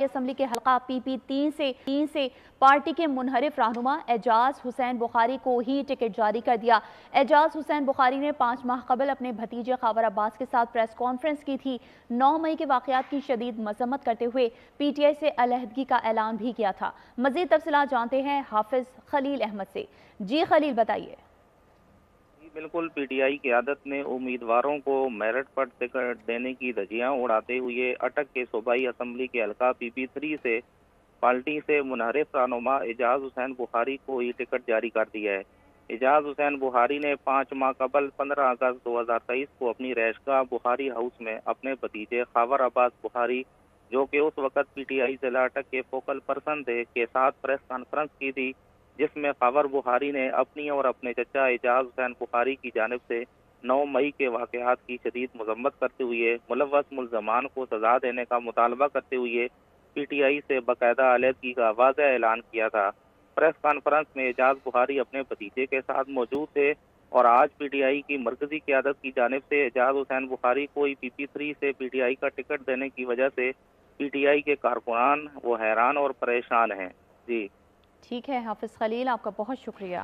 Assembly کے حلقہ PP3 سے پارٹی کے منحرف رہنما اعجاز حسین بخاری کو ہی ٹکٹ جاری کر دیا۔ اعجاز حسین بخاری نے 5 ماہ قبل اپنے بھتیجے خاور عباس کے ساتھ پریس کانفرنس کی تھی۔ 9 مئی کے واقعات کی شدید مذمت کرتے ہوئے PTI سے علیحدگی کا اعلان بھی کیا تھا۔ مزید تفصیلات جانتے ہیں حافظ خلیل احمد سے۔ جی خلیل، بتائیے۔ بالکل، PTI قیادت نے امیدواروں کو میرٹ پر ٹکٹ دینے کی دھجیاں اڑاتے ہوئے اٹک کے صوبائی اسمبلی کے حلقہ PP3 سے پارٹی سے منحرف رہنما اعجاز حسین بخاری کو ہی ٹکٹ جاری کر دیا ہے۔ اعجاز حسین بخاری نے 5 ماہ قبل 15 اگست 2023 کو اپنی رہائشگاہ بخاری ہاؤس میں اپنے بھتیجے خاور عباس بخاری، جو کہ اس وقت PTI ضلع اٹک کے فوکل پرسن تھے، کے ساتھ پریس کانفرنس کی تھی، جس میں خاور بخاری نے اپنی اور اپنے چچا اعجاز حسین بخاری کی جانب سے 9 مئی کے واقعات کی شدید مذمت کرتے ہوئے ملوث ملزمان کو سزا دینے کا مطالبہ کرتے ہوئے PTI سے باقاعدہ علیحدگی کا واضح اعلان کیا تھا۔ پریس کانفرنس میں اعجاز بخاری اپنے بھتیجے کے ساتھ موجود تھے اور آج PTI کی مرکزی قیادت کی جانب سے اعجاز حسین بخاری کو PP3 سے PTI کا ٹکٹ دینے کی وجہ سے PTI کے کارکنان وہ حیران اور پریشان ہیں۔ جی ٹھیک ہے حافظ خلیل، آپ کا بہت شکریہ۔